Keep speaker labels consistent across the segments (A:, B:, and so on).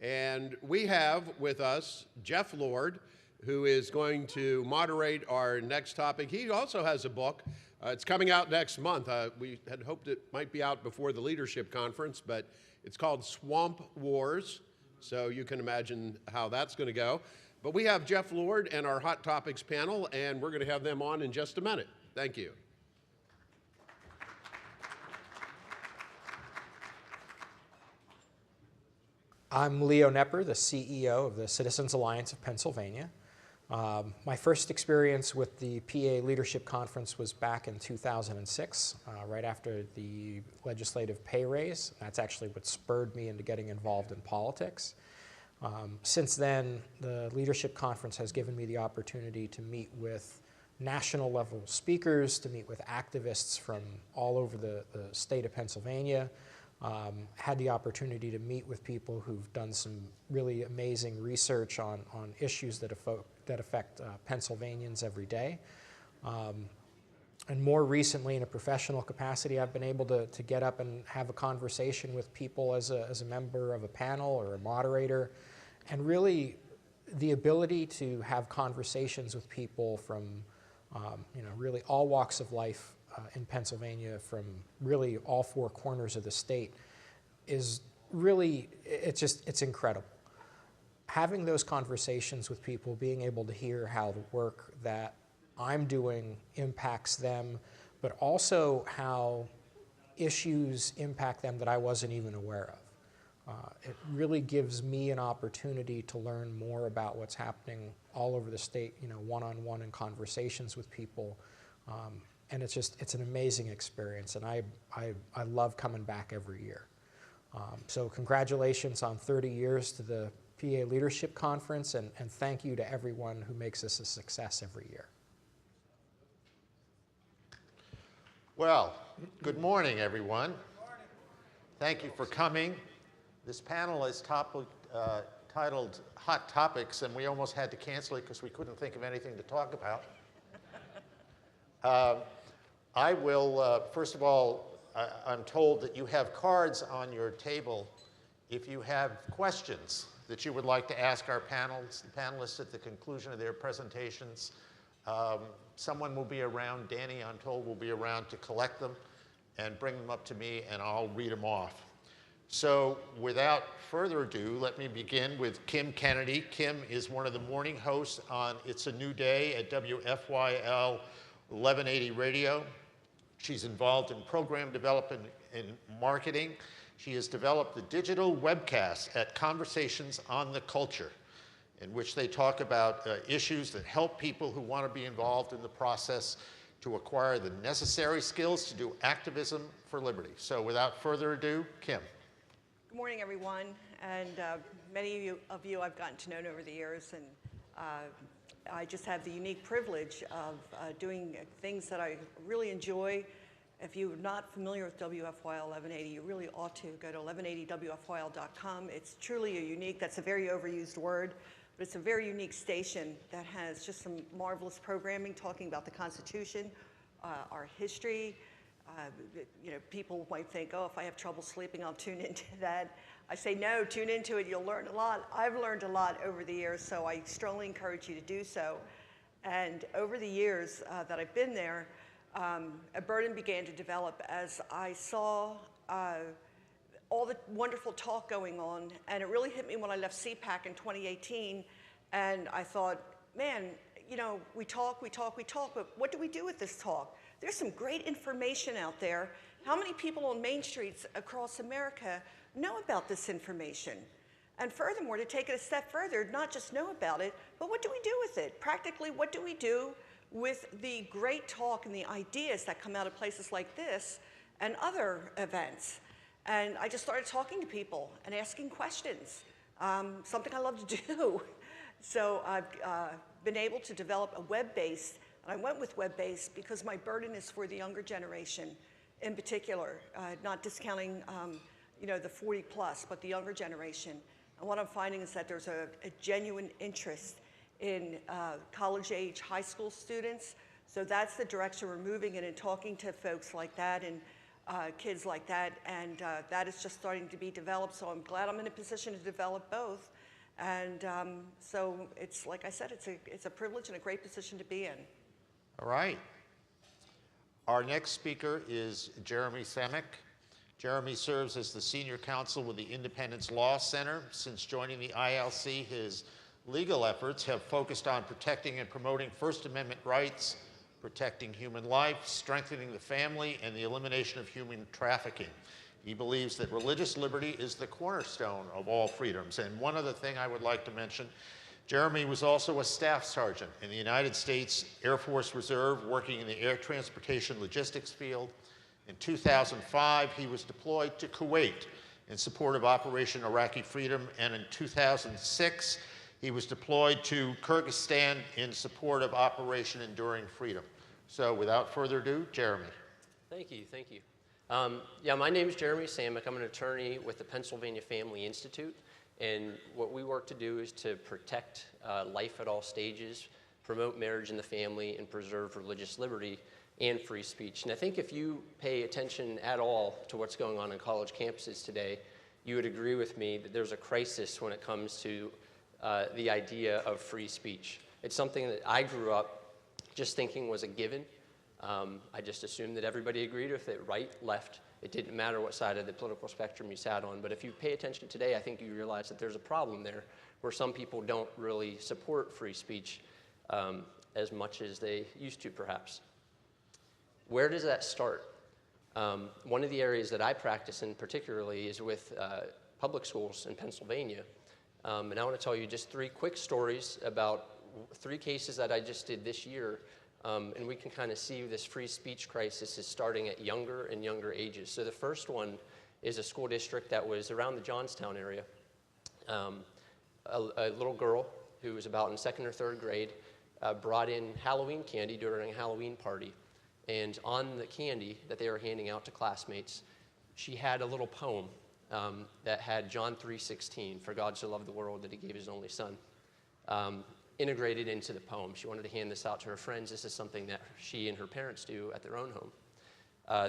A: And we have with us Jeff Lord, who is going to moderate our next topic. He also has a book. It's coming out next month. We had hoped it might be out before the leadership conference, but it's called Swamp Wars. So you can imagine how that's going to go. But we have Jeff Lord and our Hot Topics panel, and we're going to have them on in just a minute. Thank you.
B: I'm Leo Knepper, the CEO of the Citizens Alliance of Pennsylvania. My first experience with the PA Leadership Conference was back in 2006, right after the legislative pay raise. That's actually what spurred me into getting involved in politics. Since then, the Leadership Conference has given me the opportunity to meet with national level speakers, to meet with activists from all over the state of Pennsylvania. Had the opportunity to meet with people who've done some really amazing research on issues that affect Pennsylvanians every day. And more recently, in a professional capacity, I've been able to get up and have a conversation with people as a member of a panel or a moderator. And really, the ability to have conversations with people from really all walks of life in Pennsylvania, from really all four corners of the state, is really, it's incredible. Having those conversations with people, being able to hear how the work that I'm doing impacts them, but also how issues impact them that I wasn't even aware of. It really gives me an opportunity to learn more about what's happening all over the state, one-on-one in conversations with people. And it's an amazing experience, and I love coming back every year. So congratulations on 30 years to the PA Leadership Conference, and thank you to everyone who makes this a success every year.
C: Well, good morning, everyone. Good morning. Thank you for coming. This panel is titled Hot Topics, and we almost had to cancel it because we couldn't think of anything to talk about. I will, first of all, I'm told that you have cards on your table if you have questions that you would like to ask our panelists at the conclusion of their presentations. Someone will be around, Danny, I'm told, will be around to collect them and bring them up to me, and I'll read them off. So without further ado, let me begin with Kim Kennedy. Kim is one of the morning hosts on It's a New Day at WFYL 1180 Radio. She's involved in program development and marketing. She has developed the digital webcast at Conversations on the Culture, in which they talk about issues that help people who want to be involved in the process to acquire the necessary skills to do activism for liberty. So without further ado, Kim.
D: Good morning, everyone. And many of you I've gotten to know over the years, and I just have the unique privilege of doing things that I really enjoy. If you're not familiar with WFYL 1180, you really ought to go to 1180wfyl.com. It's truly a unique, that's a very overused word, but it's a very unique station that has just some marvelous programming talking about the Constitution, our history. People might think, oh, if I have trouble sleeping, I'll tune into that. I say, no, tune into it, you'll learn a lot. I've learned a lot over the years, so I strongly encourage you to do so. And over the years that I've been there, a burden began to develop as I saw all the wonderful talk going on, and it really hit me when I left CPAC in 2018, and I thought, man, we talk, but what do we do with this talk? There's some great information out there. How many people on main streets across America know about this information? And furthermore, to take it a step further, not just know about it, but what do we do with it? Practically, what do we do with the great talk and the ideas that come out of places like this and other events? And I just started talking to people and asking questions, something I love to do. So I've been able to develop a web-based, and I went with web-based because my burden is for the younger generation in particular, not discounting the 40 plus, but the younger generation. And what I'm finding is that there's a genuine interest in college-age high school students. So that's the direction we're moving in and talking to folks like that. And kids like that, and that is just starting to be developed, so I'm glad I'm in a position to develop both. And so it's, like I said, it's a privilege and a great position to be in.
C: All right. Our next speaker is Jeremy Samek. Jeremy serves as the Senior Counsel with the Independence Law Center. Since joining the ILC, his legal efforts have focused on protecting and promoting First Amendment rights, protecting human life, strengthening the family, and the elimination of human trafficking. He believes that religious liberty is the cornerstone of all freedoms. And one other thing I would like to mention, Jeremy was also a staff sergeant in the United States Air Force Reserve, working in the air transportation logistics field. In 2005, he was deployed to Kuwait in support of Operation Iraqi Freedom, and in 2006, he was deployed to Kyrgyzstan in support of Operation Enduring Freedom. So without further ado, Jeremy.
E: Thank you, thank you. Yeah, my name is Jeremy Samek. I'm an attorney with the Pennsylvania Family Institute, and what we work to do is to protect life at all stages, promote marriage in the family, and preserve religious liberty and free speech. And I think if you pay attention at all to what's going on in college campuses today, you would agree with me that there's a crisis when it comes to the idea of free speech. It's something that I grew up just thinking was a given. I just assumed that everybody agreed with it, right, left. It didn't matter what side of the political spectrum you sat on. But if you pay attention today, I think you realize that there's a problem there where some people don't really support free speech as much as they used to, perhaps. Where does that start? One of the areas that I practice in particularly is with public schools in Pennsylvania. And I want to tell you just 3 quick stories about 3 cases that I just did this year. And we can kind of see this free speech crisis is starting at younger and younger ages. So the first one is a school district that was around the Johnstown area. A little girl who was about in 2nd or 3rd grade brought in Halloween candy during a Halloween party. And on the candy that they were handing out to classmates, she had a little poem that had John 3:16, for God so loved the world that he gave his only son, integrated into the poem. She wanted to hand this out to her friends. This is something that she and her parents do at their own home.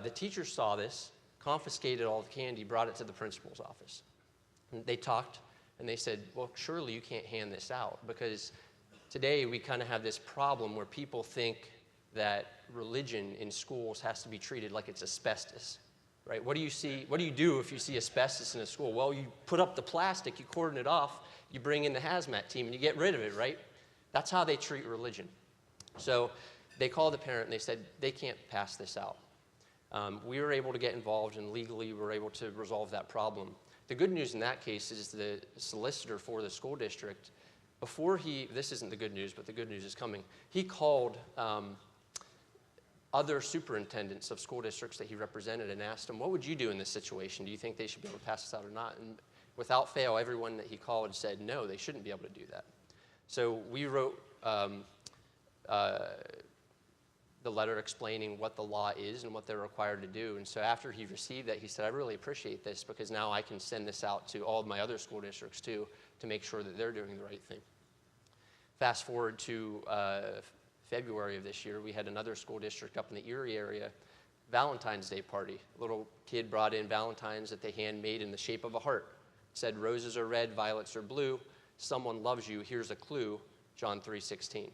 E: The teacher saw this, confiscated all the candy, brought it to the principal's office. And they talked, and they said, well, surely you can't hand this out, because today we kind of have this problem where people think that religion in schools has to be treated like it's asbestos, right? What do you do if you see asbestos in a school? Well, you put up the plastic, you cordon it off, you bring in the hazmat team, and you get rid of it, right? That's how they treat religion. So they called the parent and they said, they can't pass this out. We were able to get involved, and legally we were able to resolve that problem. The good news in that case is the solicitor for the school district, this isn't the good news, but the good news is coming, he called other superintendents of school districts that he represented and asked them, what would you do in this situation? Do you think they should be able to pass this out or not? And without fail, everyone that he called said, no, they shouldn't be able to do that. So we wrote the letter explaining what the law is and what they're required to do. And so after he received that, he said, I really appreciate this, because now I can send this out to all of my other school districts too, to make sure that they're doing the right thing. Fast forward to February of this year, we had another school district up in the Erie area, Valentine's Day party. A little kid brought in Valentines that they handmade in the shape of a heart. It said, roses are red, violets are blue. Someone loves you, here's a clue, John 3:16.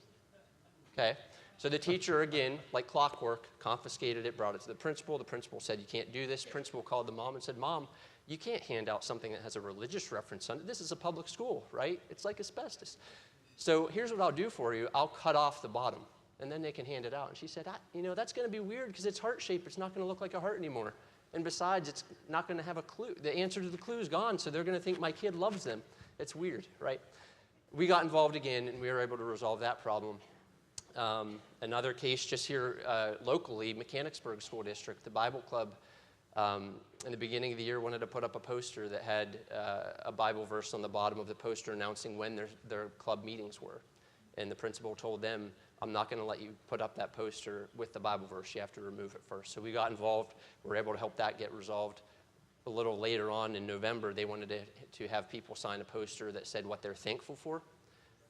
E: Okay? So the teacher, again, like clockwork, confiscated it, brought it to the principal. The principal said, you can't do this. Principal called the mom and said, Mom, you can't hand out something that has a religious reference on it. This is a public school, right? It's like asbestos. So here's what I'll do for you. I'll cut off the bottom, and then they can hand it out. And she said, that's going to be weird because it's heart-shaped. It's not going to look like a heart anymore. And besides, it's not going to have a clue. The answer to the clue is gone, so they're going to think my kid loves them. It's weird, right? We got involved again, and we were able to resolve that problem. Another case just here locally, Mechanicsburg School District, the Bible Club, in the beginning of the year wanted to put up a poster that had a Bible verse on the bottom of the poster announcing when their club meetings were. And the principal told them, I'm not going to let you put up that poster with the Bible verse. You have to remove it first. So we got involved. We were able to help that get resolved. A little later on in November, they wanted to have people sign a poster that said what they're thankful for.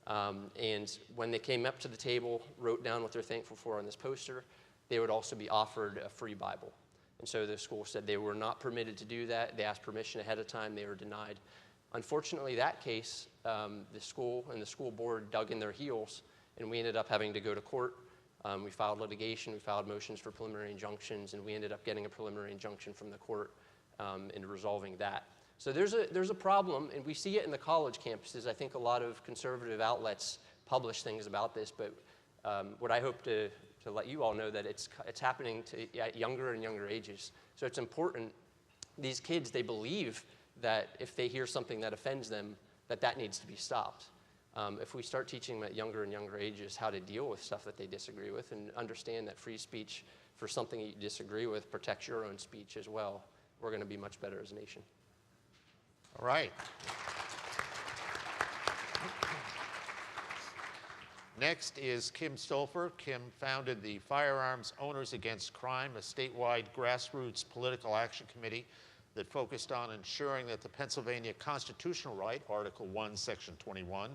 E: And when they came up to the table, wrote down what they're thankful for on this poster, they would also be offered a free Bible. And so the school said they were not permitted to do that. They asked permission ahead of time. They were denied. Unfortunately, that case, the school and the school board dug in their heels, and we ended up having to go to court. We filed litigation. We filed motions for preliminary injunctions, and we ended up getting a preliminary injunction from the court in resolving that. So there's a problem, and we see it in the college campuses. I think a lot of conservative outlets publish things about this, but what I hope to let you all know that it's happening at younger and younger ages. So it's important. These kids, they believe that if they hear something that offends them, that needs to be stopped. If we start teaching them at younger and younger ages how to deal with stuff that they disagree with and understand that free speech for something you disagree with protects your own speech as well, we're going to be much better as a nation.
C: All right. Next is Kim Stolfer. Kim founded the Firearms Owners Against Crime, a statewide grassroots political action committee that focused on ensuring that the Pennsylvania constitutional right, Article 1, Section 21,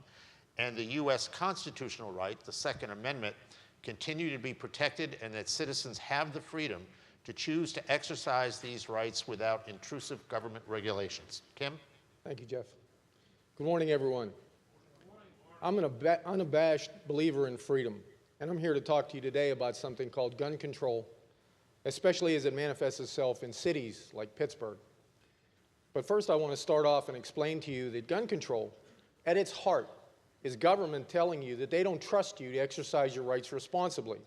C: and the U.S. constitutional right, the Second Amendment, continue to be protected and that citizens have the freedom to choose to exercise these rights without intrusive government regulations. Kim?
F: Thank you, Jeff. Good morning, everyone. I'm an unabashed believer in freedom, and I'm here to talk to you today about something called gun control, especially as it manifests itself in cities like Pittsburgh. But first, I want to start off and explain to you that gun control, at its heart, is government telling you that they don't trust you to exercise your rights responsibly,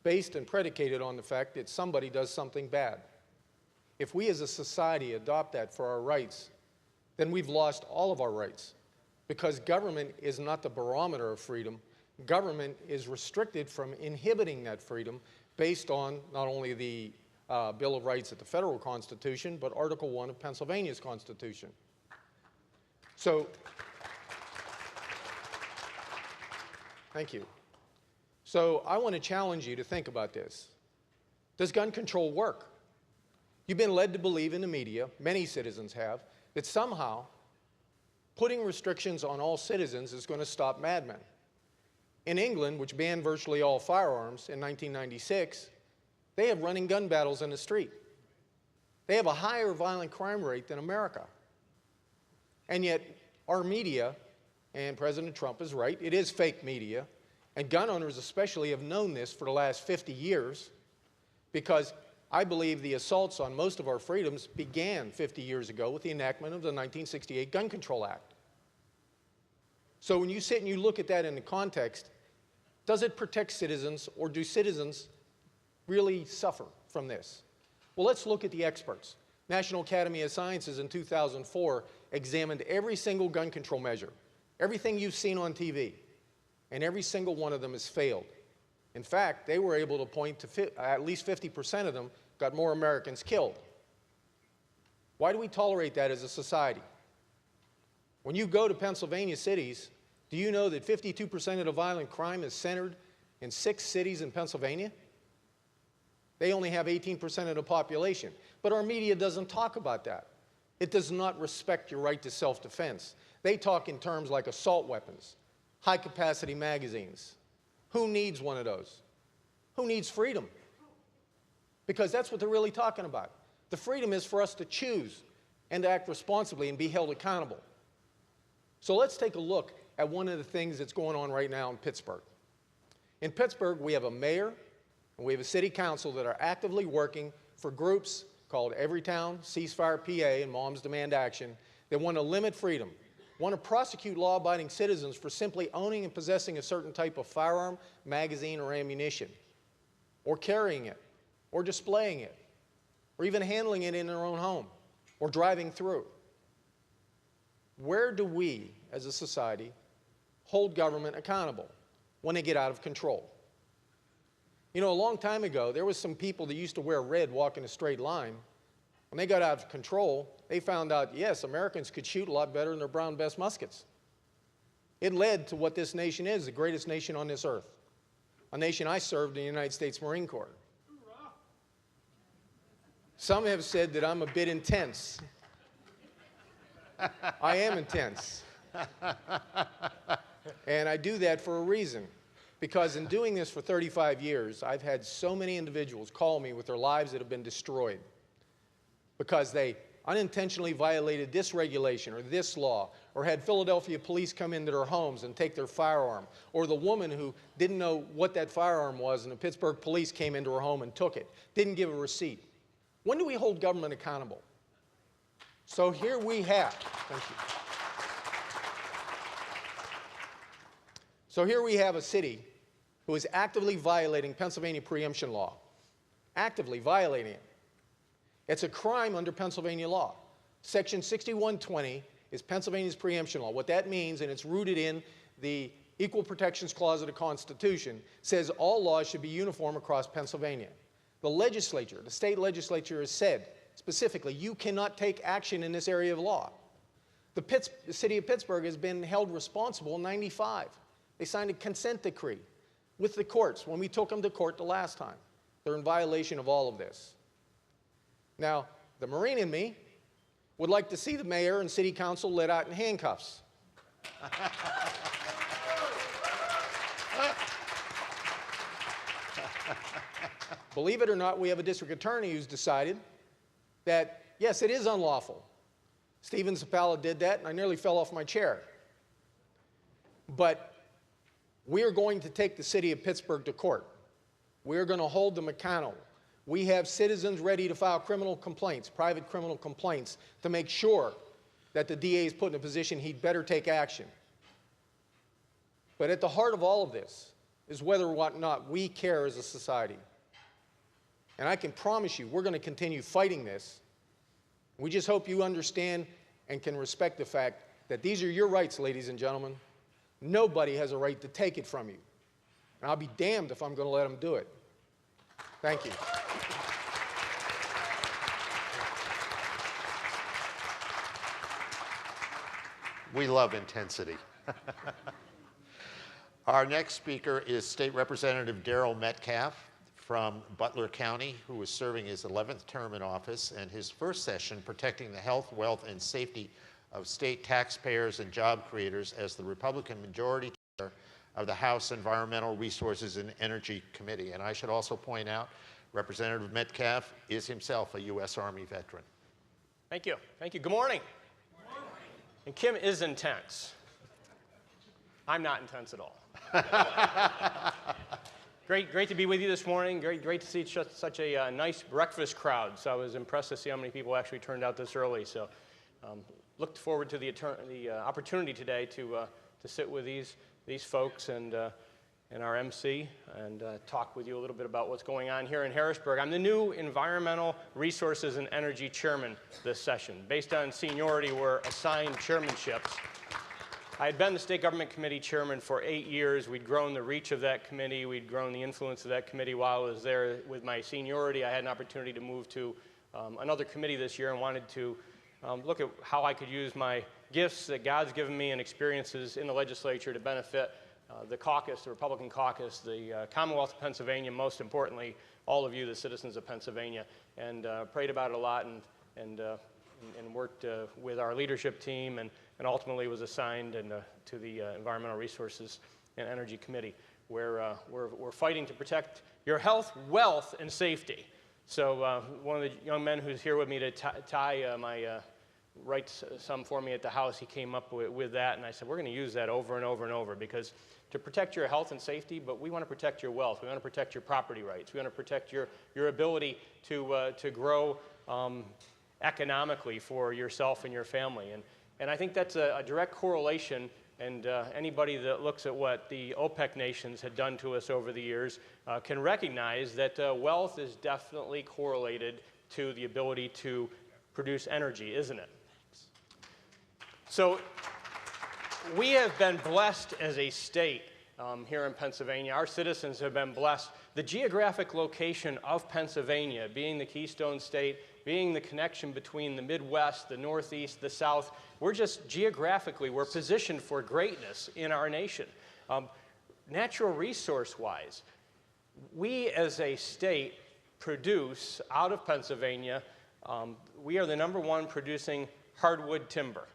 F: based and predicated on the fact that somebody does something bad. If we as a society adopt that for our rights, then we've lost all of our rights, because government is not the barometer of freedom. Government is restricted from inhibiting that freedom based on not only the Bill of Rights at the federal Constitution, but Article 1 of Pennsylvania's Constitution. So, thank you. So I want to challenge you to think about this. Does gun control work? You've been led to believe in the media, many citizens have, that somehow putting restrictions on all citizens is going to stop madmen. In England, which banned virtually all firearms in 1996, they have running gun battles in the street. They have a higher violent crime rate than America. And yet, our media, and President Trump is right, it is fake media, and gun owners especially have known this for the last 50 years, because I believe the assaults on most of our freedoms began 50 years ago with the enactment of the 1968 Gun Control Act. So when you sit and you look at that in the context, does it protect citizens, or do citizens really suffer from this? Well, let's look at the experts. National Academy of Sciences in 2004 examined every single gun control measure, everything you've seen on TV, and every single one of them has failed. In fact, they were able to point to at least 50% of them got more Americans killed. Why do we tolerate that as a society? When you go to Pennsylvania cities, do you know that 52% of the violent crime is centered in 6 cities in Pennsylvania? They only have 18% of the population. But our media doesn't talk about that. It does not respect your right to self-defense. They talk in terms like assault weapons, high-capacity magazines. Who needs one of those? Who needs freedom? Because that's what they're really talking about. The freedom is for us to choose and to act responsibly and be held accountable. So let's take a look at one of the things that's going on right now in Pittsburgh. In Pittsburgh, we have a mayor and we have a city council that are actively working for groups called Everytown, Ceasefire PA, and Moms Demand Action that want to limit freedom, want to prosecute law-abiding citizens for simply owning and possessing a certain type of firearm, magazine, or ammunition, or carrying it, or displaying it, or even handling it in their own home, or driving through. Where do we, as a society, hold government accountable when they get out of control? You know, a long time ago, there was some people that used to wear red walk in a straight line. When they got out of control, they found out, yes, Americans could shoot a lot better than their Brown Bess muskets. It led to what this nation is, the greatest nation on this earth, a nation I served in the United States Marine Corps. Some have said that I'm a bit intense. I am intense. And I do that for a reason. Because in doing this for 35 years, I've had so many individuals call me with their lives that have been destroyed. because they unintentionally violated this regulation or this law, or had Philadelphia police come into their homes and take their firearm, or the woman who didn't know what that firearm was and the Pittsburgh police came into her home and took it, didn't give a receipt. When do we hold government accountable? So here we have, thank you. So here we have a city who is actively violating Pennsylvania preemption law, actively violating it. It's a crime under Pennsylvania law. Section 6120 is Pennsylvania's preemption law. What that means, and it's rooted in the Equal Protections Clause of the Constitution, says all laws should be uniform across Pennsylvania. The legislature, the state legislature has said specifically, you cannot take action in this area of law. The city of Pittsburgh has been held responsible in '95. They signed a consent decree with the courts when we took them to court the last time. They're in violation of all of this. Now, the Marine in me would like to see the mayor and city council let out in handcuffs. Believe it or not, we have a district attorney who's decided that, yes, it is unlawful. Stephen Zapala did that, and I nearly fell off my chair. But we are going to take the city of Pittsburgh to court. We are going to hold them accountable. We have citizens ready to file criminal complaints, private criminal complaints, to make sure that the DA is put in a position he'd better take action. But at the heart of all of this is whether or not we care as a society. And I can promise you, we're going to continue fighting this. We just hope you understand and can respect the fact that these are your rights, ladies and gentlemen. Nobody has a right to take it from you. And I'll be damned if I'm going to let them do it. Thank you.
C: We love intensity. Our next speaker is State Representative Daryl Metcalfe from Butler County, who is serving his 11th term in office and his first session protecting the health, wealth, and safety of state taxpayers and job creators as the Republican majority chair of the House Environmental Resources and Energy Committee. And I should also point out, Representative Metcalfe is himself a U.S. Army veteran.
G: Thank you. Thank you. Good morning. Good morning. And Kim is intense. I'm not intense at all. Great to be with you this morning. Great to see such a nice breakfast crowd. So I was impressed to see how many people actually turned out this early. So looked forward to the opportunity today to sit with these folks and our MC and talk with you a little bit about what's going on here in Harrisburg. I'm the new Environmental Resources and Energy Chairman this session. Based on seniority, we're assigned chairmanships. I had been the State Government Committee Chairman for 8 years. We'd grown the reach of that committee. We'd grown the influence of that committee while I was there. With my seniority, I had an opportunity to move to another committee this year and wanted to look at how I could use my gifts that God's given me and experiences in the legislature to benefit the caucus, the Republican caucus, the Commonwealth of Pennsylvania, most importantly, all of you, the citizens of Pennsylvania, and prayed about it a lot and worked with our leadership team and ultimately was assigned to the Environmental Resources and Energy Committee, where we're fighting to protect your health, wealth, and safety. So one of the young men who's here with me to tie my write some for me at the house, he came up with that, and I said, we're going to use that over and over and over, because to protect your health and safety, but we want to protect your wealth. We want to protect your property rights. We want to protect your ability to grow economically for yourself and your family. And I think that's a direct correlation, and anybody that looks at what the OPEC nations had done to us over the years can recognize that wealth is definitely correlated to the ability to produce energy, isn't it? So we have been blessed as a state here in Pennsylvania. Our citizens have been blessed. The geographic location of Pennsylvania, being the Keystone State, being the connection between the Midwest, the Northeast, the South, we're just geographically, we're positioned for greatness in our nation. Natural resource-wise, we as a state produce out of Pennsylvania, we are the #1 producing hardwood timber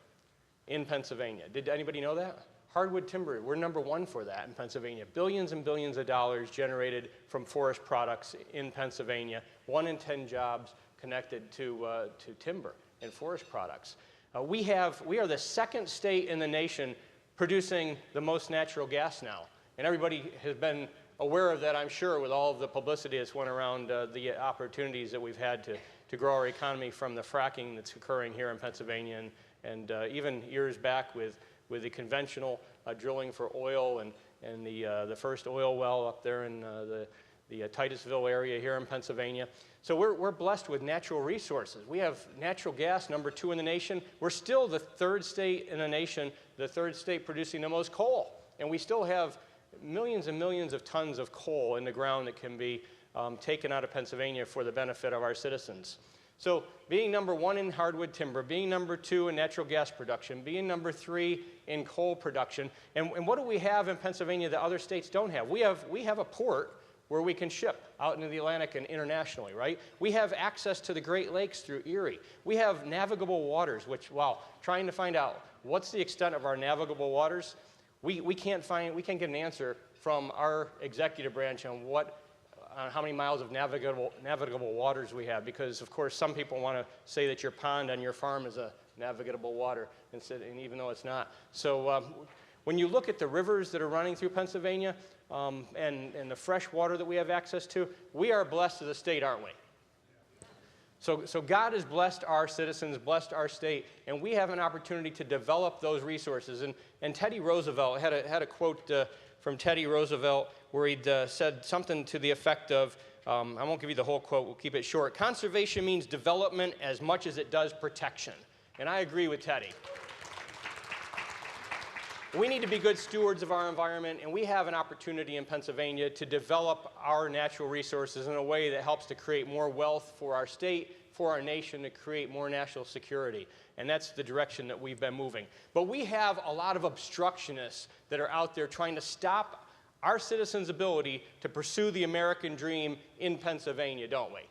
G: in Pennsylvania. Did anybody know that? Hardwood timber, we're #1 for that in Pennsylvania. Billions and billions of dollars generated from forest products in Pennsylvania. 1 in 10 jobs connected to timber and forest products. We are the second state in the nation producing the most natural gas now. And everybody has been aware of that, I'm sure, with all of the publicity that's went around the opportunities that we've had to grow our economy from the fracking that's occurring here in Pennsylvania, and even years back with the conventional drilling for oil and the first oil well up there in the Titusville area here in Pennsylvania. So we're blessed with natural resources. We have natural gas, number 2 in the nation. We're still the 3rd state in the nation, the 3rd state producing the most coal. And we still have millions and millions of tons of coal in the ground that can be taken out of Pennsylvania for the benefit of our citizens. So being number 1 in hardwood timber, being number 2 in natural gas production, being number 3 in coal production, and what do we have in Pennsylvania that other states don't have? We have a port where we can ship out into the Atlantic and internationally, right? We have access to the Great Lakes through Erie. We have navigable waters, which, wow, trying to find out what's the extent of our navigable waters, we can't get an answer from our executive branch on how many miles of navigable waters we have, because of course some people want to say that your pond on your farm is a navigable water, and even though it's not. So when you look at the rivers that are running through Pennsylvania and the fresh water that we have access to, we are blessed as a state, aren't we? So God has blessed our citizens, blessed our state, and we have an opportunity to develop those resources. And Teddy Roosevelt had a quote from Teddy Roosevelt where he'd said something to the effect of, I won't give you the whole quote, we'll keep it short, "Conservation means development as much as it does protection." And I agree with Teddy. We need to be good stewards of our environment, and we have an opportunity in Pennsylvania to develop our natural resources in a way that helps to create more wealth for our state, for our nation, to create more national security. And that's the direction that we've been moving. But we have a lot of obstructionists that are out there trying to stop our citizens' ability to pursue the American dream in Pennsylvania, don't we?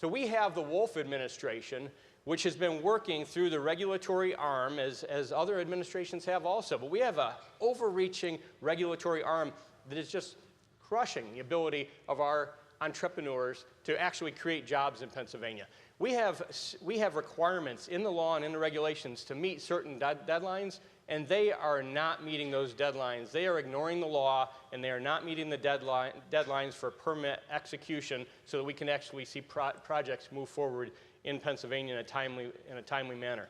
G: So we have the Wolf administration, which has been working through the regulatory arm, as other administrations have also. But we have an overreaching regulatory arm that is just crushing the ability of our entrepreneurs to actually create jobs in Pennsylvania. We have requirements in the law and in the regulations to meet certain deadlines, and they are not meeting those deadlines. They are ignoring the law, and they are not meeting the deadlines for permit execution so that we can actually see projects move forward in Pennsylvania in a timely manner.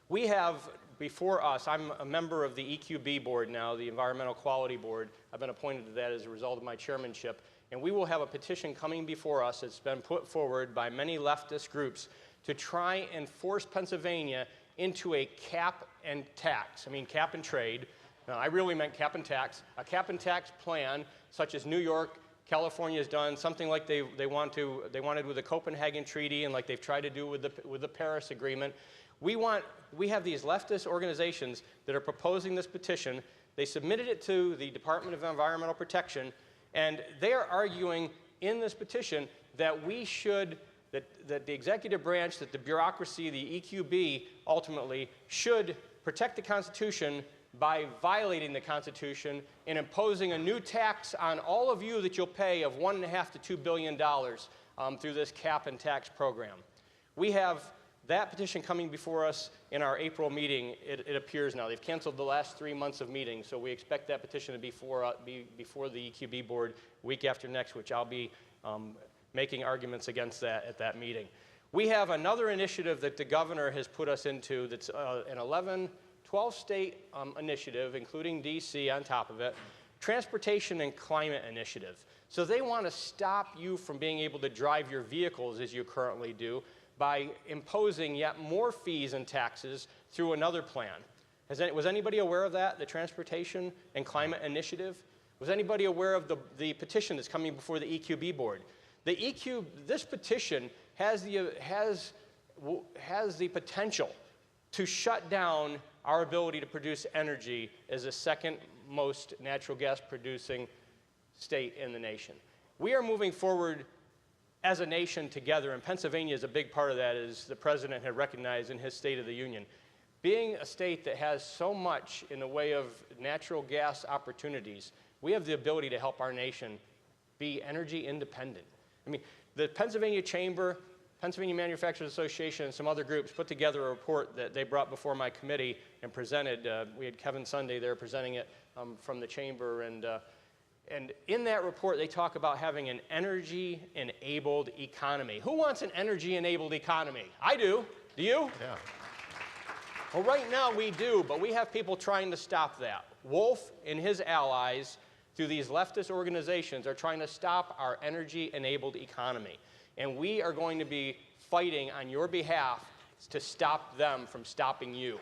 G: We have before us, I'm a member of the EQB board now, the Environmental Quality Board. I've been appointed to that as a result of my chairmanship. And we will have a petition coming before us that's been put forward by many leftist groups to try and force Pennsylvania into a cap and tax. I mean, cap and trade. No, I really meant cap and tax. A cap and tax plan, such as New York, California has done, something like they wanted with the Copenhagen Treaty, and like they've tried to do with the Paris Agreement. We have these leftist organizations that are proposing this petition. They submitted it to the Department of Environmental Protection, and they are arguing in this petition that that the executive branch, that the bureaucracy, the EQB, ultimately should protect the Constitution by violating the Constitution and imposing a new tax on all of you that you'll pay of $1.5 to $2 billion through this cap and tax program. We have that petition coming before us in our April meeting, it appears now. They've canceled the last 3 months of meetings, so we expect that petition to be before the EQB board week after next, which I'll be making arguments against that at that meeting. We have another initiative that the governor has put us into that's an 12-state initiative, including D.C. on top of it, Transportation and Climate Initiative. So they want to stop you from being able to drive your vehicles as you currently do by imposing yet more fees and taxes through another plan. Was anybody aware of that, the Transportation and Climate Initiative? Was anybody aware of the petition that's coming before the EQB board? This petition has the potential to shut down our ability to produce energy as the second most natural gas producing state in the nation. We are moving forward as a nation together, and Pennsylvania is a big part of that, as the president had recognized in his State of the Union. Being a state that has so much in the way of natural gas opportunities, we have the ability to help our nation be energy independent. I mean, the Pennsylvania Chamber Pennsylvania Manufacturers Association and some other groups put together a report that they brought before my committee and presented. We had Kevin Sunday there presenting it from the chamber. And in that report, they talk about having an energy-enabled economy. Who wants an energy-enabled economy? I do. Do you?
C: Yeah.
G: Well, right now we do, but we have people trying to stop that. Wolf and his allies, through these leftist organizations, are trying to stop our energy-enabled economy. And we are going to be fighting on your behalf to stop them from stopping you.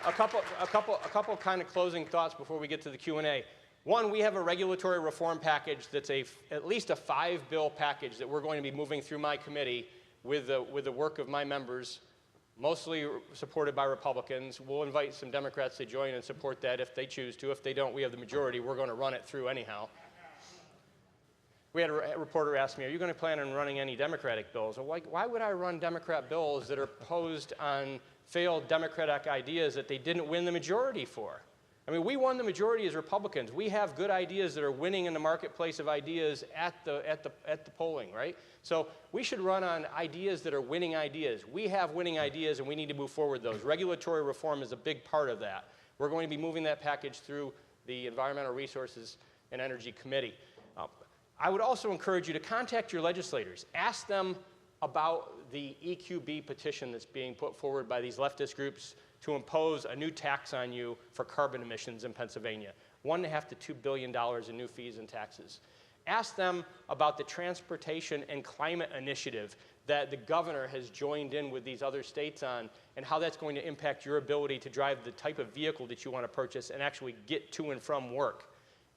G: A couple kind of closing thoughts before we get to the Q&A. One, we have a regulatory reform package that's at least a 5-bill package that we're going to be moving through my committee with the work of my members, mostly supported by Republicans. We'll invite some Democrats to join and support that if they choose to. If they don't, we have the majority. We're going to run it through anyhow. We had a reporter ask me, are you going to plan on running any Democratic bills? Well, why would I run Democrat bills that are posed on failed Democratic ideas that they didn't win the majority for? I mean, we won the majority as Republicans. We have good ideas that are winning in the marketplace of ideas at the polling, right? So we should run on ideas that are winning ideas. We have winning ideas, and we need to move forward those. Regulatory reform is a big part of that. We're going to be moving that package through the Environmental Resources and Energy Committee. I would also encourage you to contact your legislators. Ask them about the EQB petition that's being put forward by these leftist groups to impose a new tax on you for carbon emissions in Pennsylvania. $1.5 to $2 billion in new fees and taxes. Ask them about the transportation and climate initiative that the governor has joined in with these other states on, and how that's going to impact your ability to drive the type of vehicle that you want to purchase and actually get to and from work.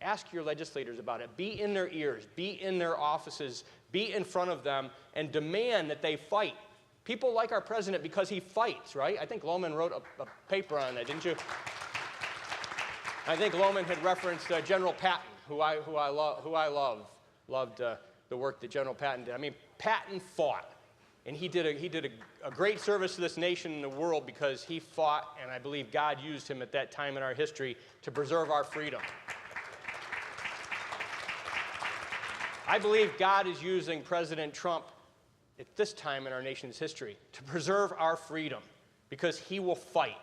G: Ask your legislators about it. Be in their ears. Be in their offices. Be in front of them and demand that they fight. People like our president because he fights, right? I think Lohman wrote a paper on that, didn't you? I think Lohman had referenced General Patton, who I love. Loved the work that General Patton did. I mean, Patton fought, and he did a great service to this nation and the world because he fought, and I believe God used him at that time in our history to preserve our freedom. I believe God is using President Trump at this time in our nation's history to preserve our freedom because he will fight.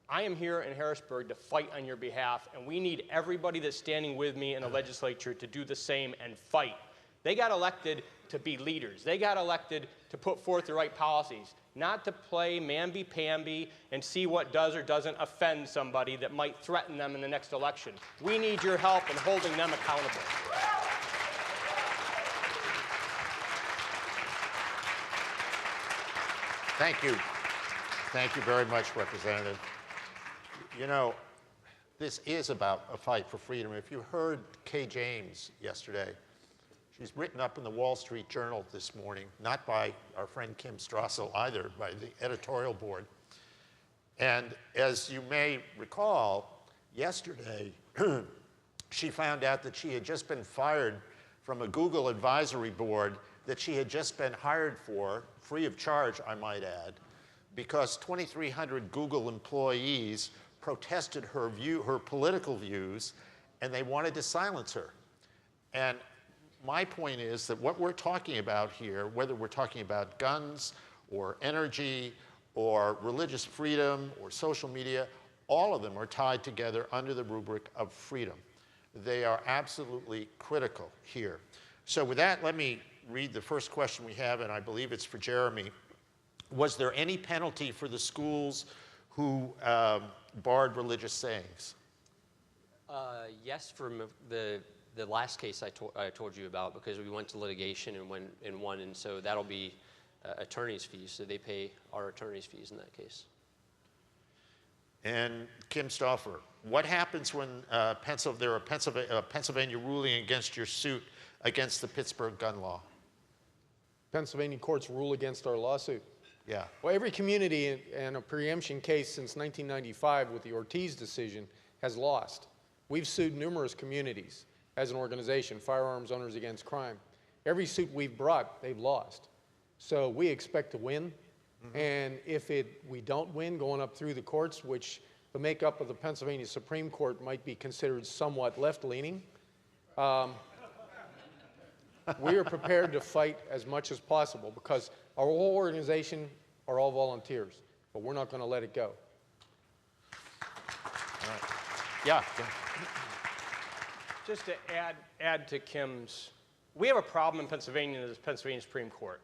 G: I am here in Harrisburg to fight on your behalf, and we need everybody that's standing with me in the legislature to do the same and fight. They got elected to be leaders. They got elected to put forth the right policies, not to play mamby-pamby and see what does or doesn't offend somebody that might threaten them in the next election. We need your help in holding them accountable.
C: Thank you. Thank you very much, Representative. You know, this is about a fight for freedom. If you heard Kay James yesterday, she's written up in the Wall Street Journal this morning, not by our friend Kim Strassel either, by the editorial board. And as you may recall, yesterday, she found out that she had just been fired from a Google advisory board that she had just been hired for, free of charge, I might add, because 2,300 Google employees protested her political views, and they wanted to silence her. And my point is that what we're talking about here, whether we're talking about guns or energy or religious freedom or social media, all of them are tied together under the rubric of freedom. They are absolutely critical here. So with that, let me read the first question we have, and I believe it's for Jeremy. Was there any penalty for the schools who barred religious sayings?
E: Yes, from the last case I told you about, because we went to litigation and won, and so that'll be attorney's fees, so they pay our attorney's fees in that case.
C: And Kim Stolfer, what happens when there are Pennsylvania ruling against your suit against the Pittsburgh gun law?
F: Pennsylvania courts rule against our lawsuit.
C: Yeah.
F: Well, every community in a preemption case since 1995 with the Ortiz decision has lost. We've sued numerous communities as an organization, Firearms Owners Against Crime. Every suit we've brought, they've lost. So we expect to win. And if we don't win going up through the courts, which the makeup of the Pennsylvania Supreme Court might be considered somewhat left-leaning, We are prepared to fight as much as possible because our whole organization are all volunteers, but we're not going to let it go.
C: All right. Yeah. Go ahead.
G: Just to add to Kim's, we have a problem in Pennsylvania in the Pennsylvania Supreme Court.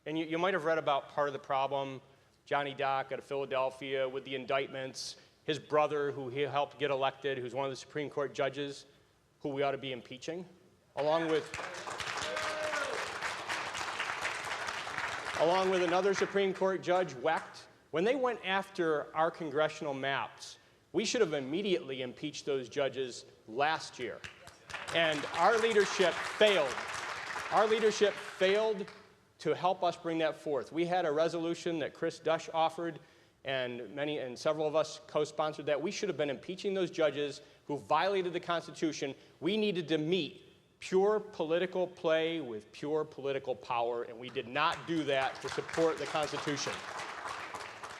G: And you might have read about part of the problem, Johnny Dock out of Philadelphia with the indictments, his brother who he helped get elected, who's one of the Supreme Court judges who we ought to be impeaching, along with another Supreme Court judge, Wecht. When they went after our congressional maps, we should have immediately impeached those judges last year. And our leadership failed. Our leadership failed to help us bring that forth. We had a resolution that Chris Dush offered, and several of us co-sponsored that. We should have been impeaching those judges who violated the Constitution. We needed to meet pure political play with pure political power, and we did not do that to support the Constitution.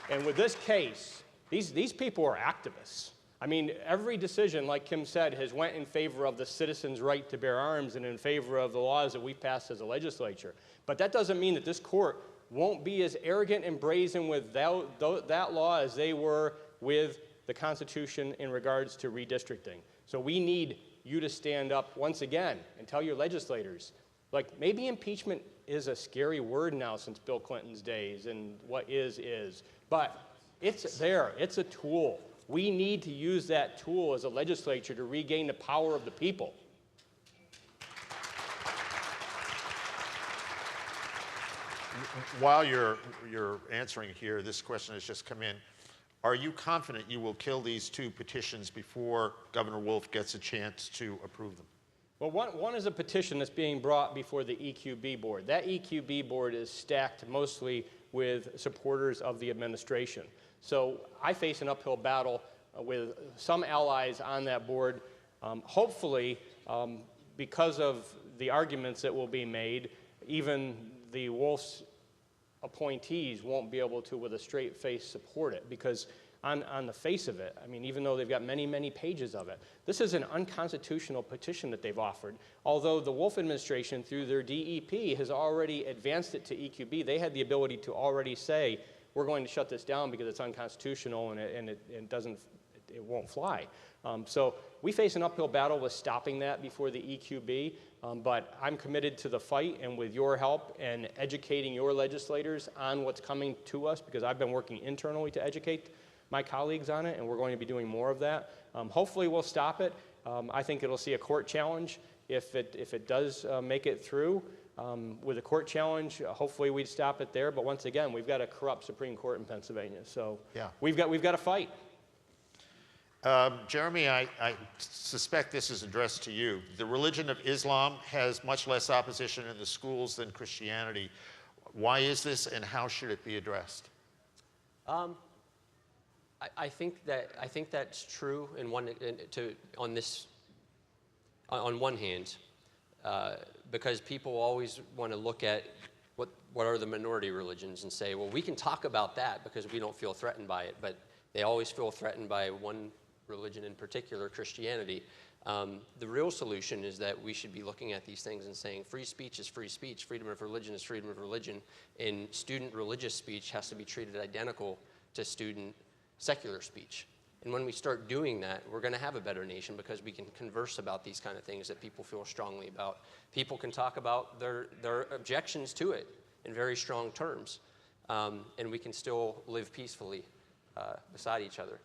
G: And with this case, these people are activists. I mean, every decision, like Kim said, has went in favor of the citizens' right to bear arms and in favor of the laws that we passed as a legislature. But that doesn't mean that this court won't be as arrogant and brazen with that law as they were with the Constitution in regards to redistricting. So we need you to stand up once again and tell your legislators, like, maybe impeachment is a scary word now since Bill Clinton's days, and what is. But it's there. It's a tool. We need to use that tool as a legislature to regain the power of the people.
C: While you're answering here, this question has just come in. Are you confident you will kill these two petitions before Governor Wolf gets a chance to approve them?
G: Well, one is a petition that's being brought before the EQB board. That EQB board is stacked mostly with supporters of the administration. So I face an uphill battle with some allies on that board. Hopefully, because of the arguments that will be made, even the Wolf's appointees won't be able to, with a straight face, support it. Because on the face of it, I mean, even though they've got many, many pages of it, this is an unconstitutional petition that they've offered. Although the Wolf administration, through their DEP, has already advanced it to EQB, they had the ability to already say, we're going to shut this down because it's unconstitutional and it won't fly. So we face an uphill battle with stopping that before the EQB, but I'm committed to the fight, and with your help and educating your legislators on what's coming to us, because I've been working internally to educate my colleagues on it, and we're going to be doing more of that. Hopefully we'll stop it. I think it'll see a court challenge if it does make it through. With a court challenge, hopefully we'd stop it there. But once again, we've got a corrupt Supreme Court in Pennsylvania, so yeah, we've got to fight.
C: Jeremy, I suspect this is addressed to you. The religion of Islam has much less opposition in the schools than Christianity. Why is this, and how should it be addressed?
E: I think that's true. On one hand, because people always want to look at what are the minority religions and say, well, we can talk about that because we don't feel threatened by it, but they always feel threatened by one religion in particular, Christianity. The real solution is that we should be looking at these things and saying free speech is free speech, freedom of religion is freedom of religion, and student religious speech has to be treated identical to student secular speech. And when we start doing that, we're going to have a better nation because we can converse about these kind of things that people feel strongly about. People can talk about their objections to it in very strong terms, and we can still live peacefully beside each other.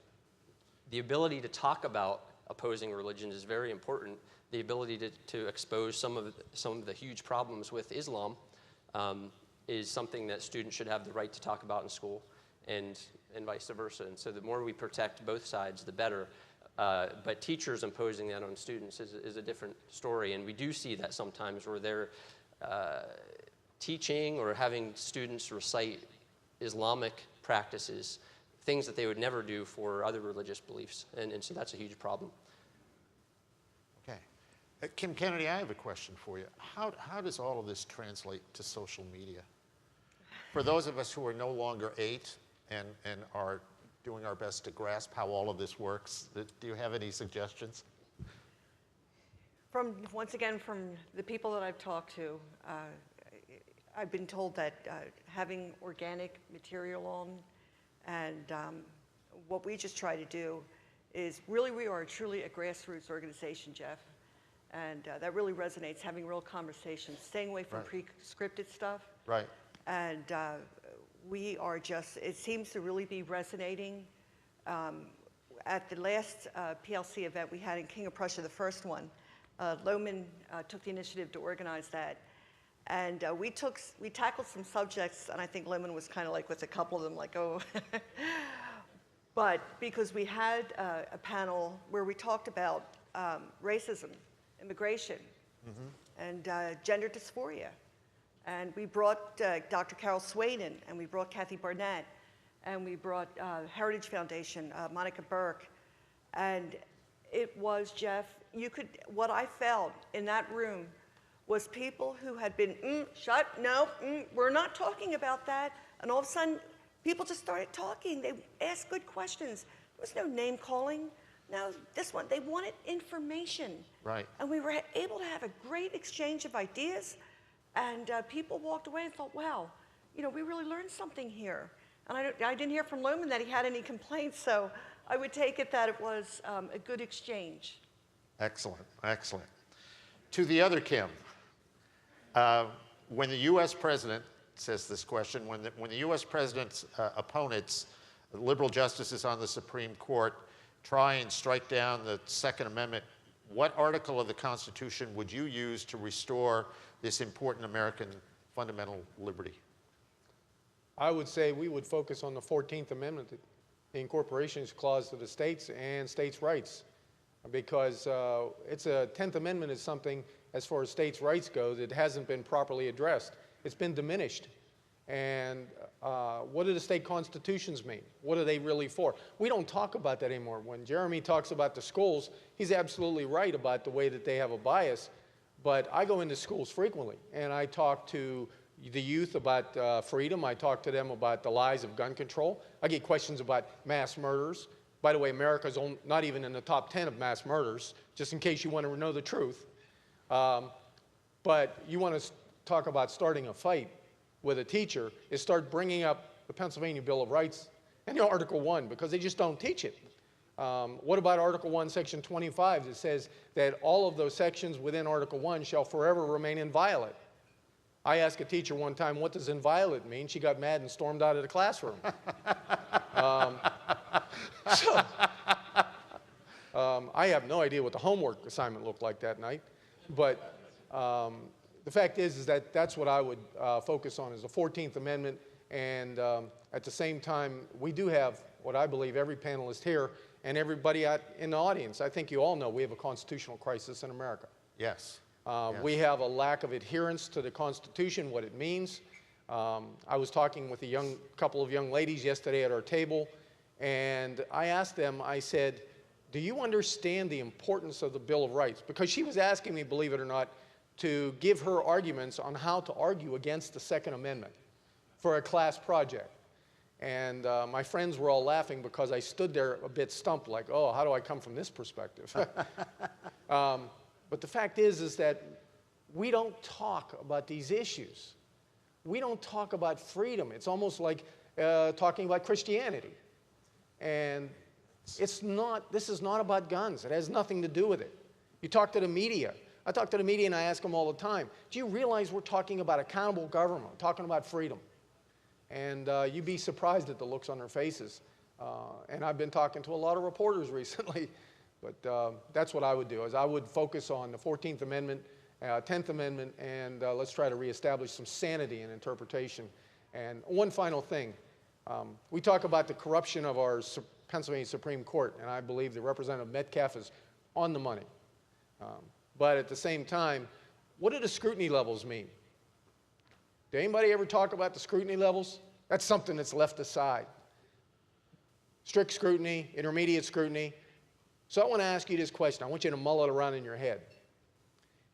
E: The ability to talk about opposing religions is very important. The ability to expose some of the huge problems with Islam is something that students should have the right to talk about in school, and vice versa. And so the more we protect both sides, the better. But teachers imposing that on students is a different story, and we do see that sometimes where they're teaching or having students recite Islamic practices, things that they would never do for other religious beliefs, and so that's a huge problem.
C: Okay. Kim Kennedy, I have a question for you. How does all of this translate to social media? For those of us who are no longer 8 and are doing our best to grasp how all of this works, do you have any suggestions?
D: Once again, from the people that I've talked to, I've been told that having organic material on, and what we just try to do is really, we are truly a grassroots organization, Jeff. And that really resonates, having real conversations, staying away from pre-scripted stuff.
C: Right.
D: And we are just, it seems to really be resonating. At the last PLC event we had in King of Prussia, the first one, Lohman took the initiative to organize that. And we tackled some subjects, and I think Lohman was kind of like with a couple of them, like, oh. But because we had a panel where we talked about racism, immigration, and gender dysphoria. And we brought Dr. Carol Swain in, and we brought Kathy Barnett, and we brought Heritage Foundation, Monica Burke. And it was, Jeff, what I felt in that room was people who had been, we're not talking about that. And all of a sudden, people just started talking. They asked good questions. There was no name calling. No, this one, they wanted information.
C: Right.
D: And we were able to have a great exchange of ideas, and people walked away and thought, wow, we really learned something here. And I didn't hear from Lohman that he had any complaints, so I would take it that it was a good exchange.
C: Excellent, excellent. To the other Kim, when the U.S. president says this question, when the U.S. president's opponents, liberal justices on the Supreme Court, try and strike down the Second Amendment, what article of the Constitution would you use to restore this important American fundamental liberty?
F: I would say we would focus on the 14th Amendment, the Incorporations Clause to the states and states' rights, because it's a 10th Amendment is something, as far as states' rights go, that hasn't been properly addressed. It's been diminished. And what do the state constitutions mean? What are they really for? We don't talk about that anymore. When Jeremy talks about the schools, he's absolutely right about the way that they have a bias. But I go into schools frequently, and I talk to the youth about freedom. I talk to them about the lies of gun control. I get questions about mass murders. By the way, America's not even in the top 10 of mass murders, just in case you want to know the truth. But you want to talk about starting a fight with a teacher, is start bringing up the Pennsylvania Bill of Rights and Article 1, because they just don't teach it. What about Article 1, Section 25, that says that all of those sections within Article 1 shall forever remain inviolate? I asked a teacher one time, what does inviolate mean? She got mad and stormed out of the classroom. I have no idea what the homework assignment looked like that night, but the fact is that that's what I would focus on, is the 14th Amendment, and at the same time, we do have what I believe every panelist here and everybody in the audience, I think you all know we have a constitutional crisis in America.
C: Yes.
F: Yes. We have a lack of adherence to the Constitution, what it means. I was talking with a couple of young ladies yesterday at our table, and I asked them, I said, do you understand the importance of the Bill of Rights? Because she was asking me, believe it or not, to give her arguments on how to argue against the Second Amendment for a class project. And my friends were all laughing because I stood there a bit stumped, like, oh, how do I come from this perspective? But the fact is that we don't talk about these issues. We don't talk about freedom. It's almost like talking about Christianity. And this is not about guns. It has nothing to do with it. You talk to the media. I talk to the media and I ask them all the time, do you realize we're talking about accountable government, we're talking about freedom? And you'd be surprised at the looks on their faces. And I've been talking to a lot of reporters recently, but that's what I would do, is I would focus on the 14th Amendment, 10th Amendment, and let's try to reestablish some sanity in interpretation. And one final thing, we talk about the corruption of our Pennsylvania Supreme Court, and I believe the Representative Metcalfe is on the money. But at the same time, what do the scrutiny levels mean? Did anybody ever talk about the scrutiny levels? That's something that's left aside. Strict scrutiny, intermediate scrutiny. So I want to ask you this question. I want you to mull it around in your head.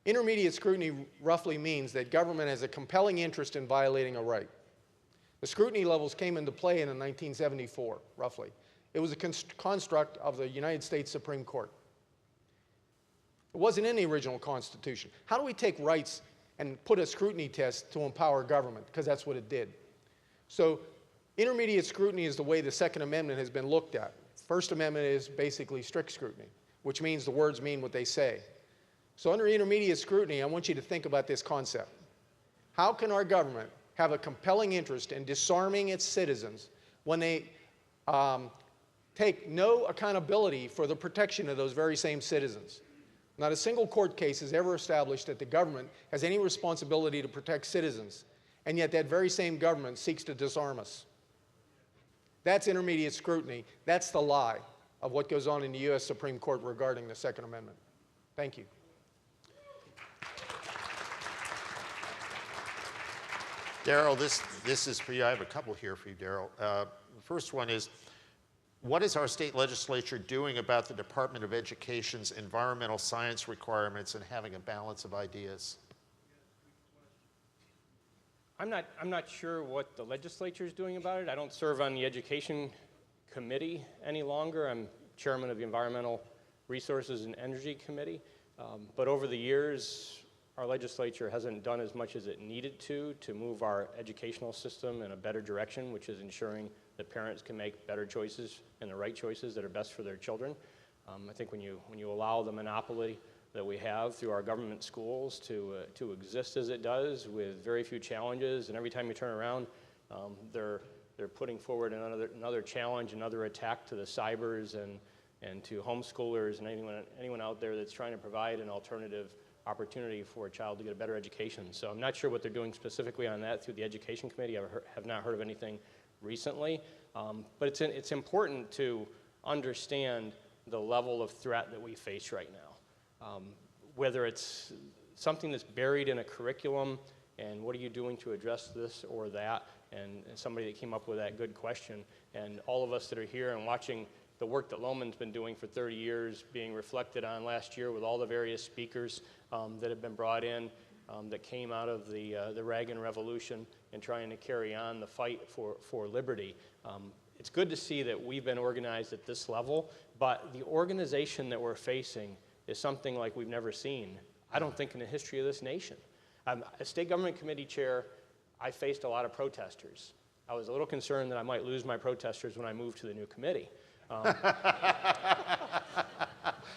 F: Intermediate scrutiny roughly means that government has a compelling interest in violating a right. The scrutiny levels came into play in 1974, roughly. It was a construct of the United States Supreme Court. It wasn't in the original Constitution. How do we take rights and put a scrutiny test to empower government? Because that's what it did. So intermediate scrutiny is the way the Second Amendment has been looked at. First Amendment is basically strict scrutiny, which means the words mean what they say. So under intermediate scrutiny, I want you to think about this concept. How can our government have a compelling interest in disarming its citizens when they take no accountability for the protection of those very same citizens? Not a single court case has ever established that the government has any responsibility to protect citizens, and yet that very same government seeks to disarm us. That's intermediate scrutiny. That's the lie of what goes on in the U.S. Supreme Court regarding the Second Amendment. Thank you.
C: Daryl, this is for you. I have a couple here for you, Daryl. The first one is, what is our state legislature doing about the Department of Education's environmental science requirements and having a balance of ideas?
G: I'm not sure what the legislature is doing about it. I don't serve on the Education Committee any longer. I'm chairman of the Environmental Resources and Energy Committee. But over the years, our legislature hasn't done as much as it needed to move our educational system in a better direction, which is ensuring that parents can make better choices and the right choices that are best for their children. I think when you allow the monopoly that we have through our government schools to exist as it does with very few challenges, and every time you turn around, they're putting forward another challenge, another attack to the cybers and to homeschoolers and anyone out there that's trying to provide an alternative opportunity for a child to get a better education. So I'm not sure what they're doing specifically on that through the Education Committee. I have not heard of anything recently, but it's important to understand the level of threat that we face right now. Whether it's something that's buried in a curriculum and what are you doing to address this or that, and somebody that came up with that good question, and all of us that are here and watching the work that Loman's been doing for 30 years being reflected on last year with all the various speakers that have been brought in that came out of the Reagan Revolution and trying to carry on the fight for liberty. It's good to see that we've been organized at this level, but the organization that we're facing is something like we've never seen, I don't think, in the history of this nation. As state government committee chair, I faced a lot of protesters. I was a little concerned that I might lose my protesters when I moved to the new committee.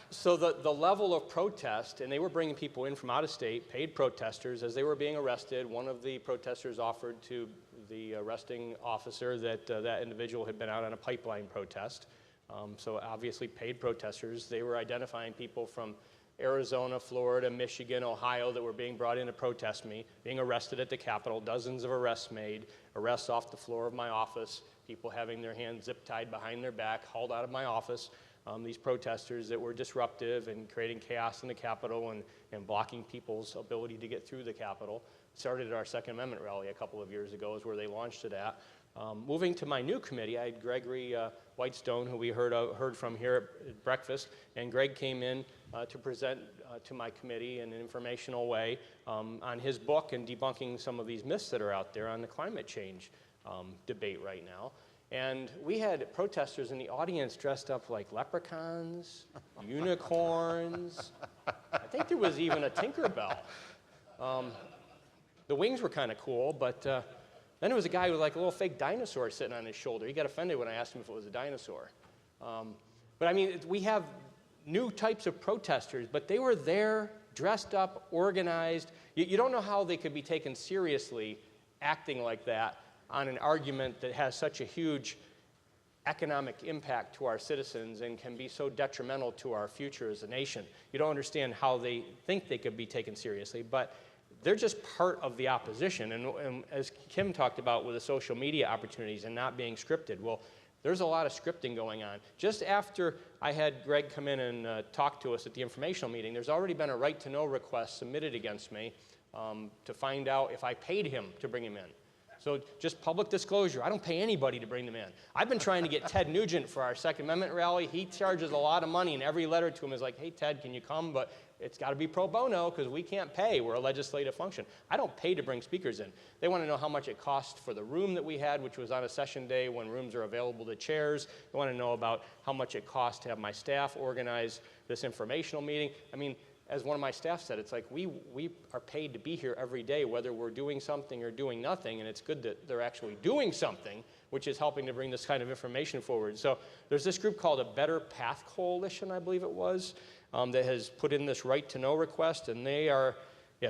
G: So the level of protest, and they were bringing people in from out of state, paid protesters, as they were being arrested. One of the protesters offered to the arresting officer that that individual had been out on a pipeline protest. So obviously paid protesters. They were identifying people from Arizona, Florida, Michigan, Ohio that were being brought in to protest me, being arrested at the Capitol, dozens of arrests made, arrests off the floor of my office, people having their hands zip-tied behind their back, hauled out of my office. These protesters that were disruptive and creating chaos in the Capitol and blocking people's ability to get through the Capitol. Started at our Second Amendment rally a couple of years ago is where they launched it at. Moving to my new committee, I had Gregory Whitestone, who we heard from here at breakfast, and Greg came in to present to my committee in an informational way on his book and debunking some of these myths that are out there on the climate change debate right now. And we had protesters in the audience dressed up like leprechauns, unicorns. I think there was even a Tinkerbell. The wings were kind of cool, but then there was a guy with like a little fake dinosaur sitting on his shoulder. He got offended when I asked him if it was a dinosaur. But I mean, we have new types of protesters, but they were there, dressed up, organized. You don't know how they could be taken seriously acting like that on an argument that has such a huge economic impact to our citizens and can be so detrimental to our future as a nation. You don't understand how they think they could be taken seriously, but they're just part of the opposition. And as Kim talked about with the social media opportunities and not being scripted, well, there's a lot of scripting going on. Just after I had Greg come in and talk to us at the informational meeting, there's already been a right to know request submitted against me to find out if I paid him to bring him in. So just public disclosure, I don't pay anybody to bring them in. I've been trying to get Ted Nugent for our Second Amendment rally. He charges a lot of money, and every letter to him is like, hey, Ted, can you come? But it's got to be pro bono because we can't pay. We're a legislative function. I don't pay to bring speakers in. They want to know how much it cost for the room that we had, which was on a session day when rooms are available to chairs. They want to know about how much it cost to have my staff organize this informational meeting. I mean, as one of my staff said, it's like we are paid to be here every day, whether we're doing something or doing nothing, and it's good that they're actually doing something, which is helping to bring this kind of information forward. So there's this group called a Better Path Coalition, I believe it was, that has put in this right to know request, and they are,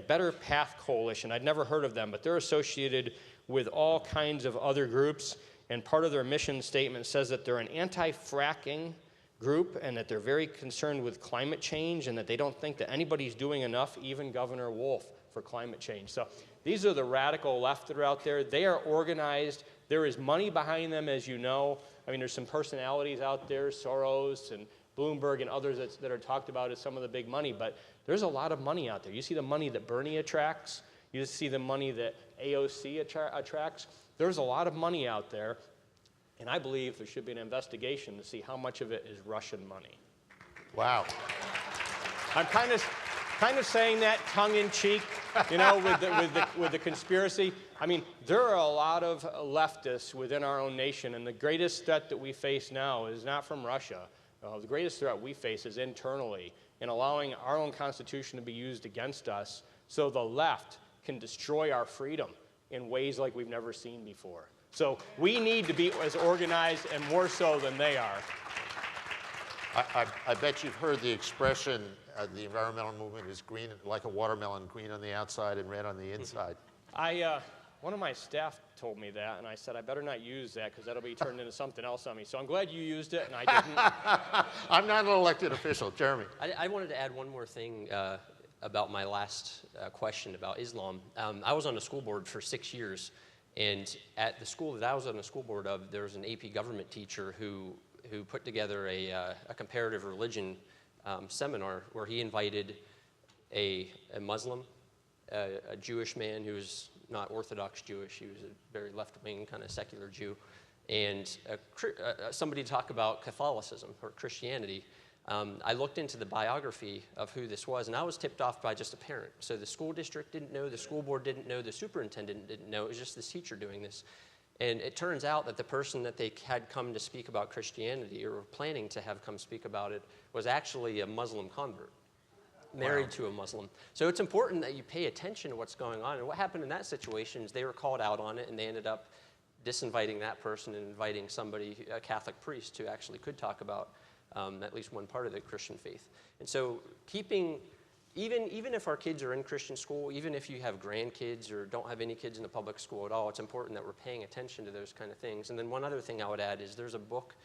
G: Better Path Coalition. I'd never heard of them, but they're associated with all kinds of other groups, and part of their mission statement says that they're an anti-fracking group and that they're very concerned with climate change and that they don't think that anybody's doing enough, even Governor Wolf, for climate change. So these are the radical left that are out there. They are organized. There is money behind them, as you know. I mean, there's some personalities out there, Soros and Bloomberg and others that are talked about as some of the big money, but there's a lot of money out there. You see the money that Bernie attracts. You see the money that AOC attracts. There's a lot of money out there, and I believe there should be an investigation to see how much of it is Russian money.
C: Wow.
G: I'm kind of saying that tongue-in-cheek, you know, with the conspiracy. I mean, there are a lot of leftists within our own nation, and the greatest threat that we face now is not from Russia. The greatest threat we face is internally, in allowing our own Constitution to be used against us so the left can destroy our freedom in ways like we've never seen before. So we need to be as organized and more so than they are.
C: I bet you've heard the expression, the environmental movement is green, like a watermelon, green on the outside and red on the inside.
G: One of my staff told me that, and I said, I better not use that because that'll be turned into something else on me. So I'm glad you used it, and I didn't.
C: I'm not an elected official. Jeremy.
E: I wanted to add one more thing about my last question about Islam. I was on the school board for 6 years, and at the school that I was on the school board of, there was an AP government teacher who put together a comparative religion seminar where he invited a Muslim, a Jewish man who was not Orthodox Jewish, he was a very left-wing kind of secular Jew, and somebody to talk about Catholicism or Christianity. I looked into the biography of who this was, and I was tipped off by just a parent. So the school district didn't know, the school board didn't know, the superintendent didn't know, it was just this teacher doing this. And it turns out that the person that they had come to speak about Christianity or were planning to have come speak about it was actually a Muslim convert, married to a Muslim. So it's important that you pay attention to what's going on. And what happened in that situation is they were called out on it, and they ended up disinviting that person and inviting somebody, a Catholic priest, who actually could talk about at least one part of the Christian faith. And so keeping, even if our kids are in Christian school, even if you have grandkids or don't have any kids in the public school at all, it's important that we're paying attention to those kind of things. And then one other thing I would add is there's a book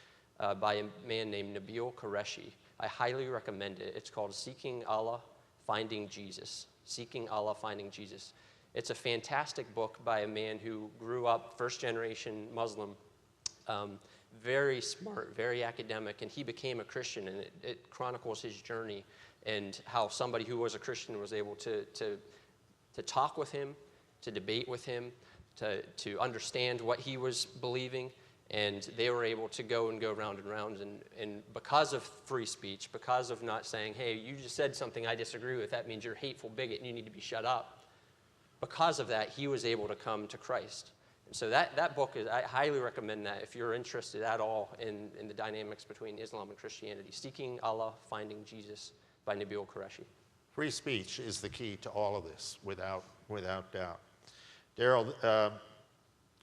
E: by a man named Nabil Qureshi. I highly recommend it. It's called Seeking Allah, Finding Jesus. Seeking Allah, Finding Jesus. It's a fantastic book by a man who grew up first-generation Muslim, very smart, very academic, and he became a Christian, and it chronicles his journey and how somebody who was a Christian was able to talk with him, to debate with him, to understand what he was believing, and they were able to go round and round, and because of free speech, because of not saying, hey, you just said something I disagree with, that means you're a hateful bigot and you need to be shut up. Because of that, he was able to come to Christ. And so that book, I highly recommend that if you're interested at all in the dynamics between Islam and Christianity. Seeking Allah, Finding Jesus by Nabil Qureshi.
C: Free speech is the key to all of this, without doubt. Daryl,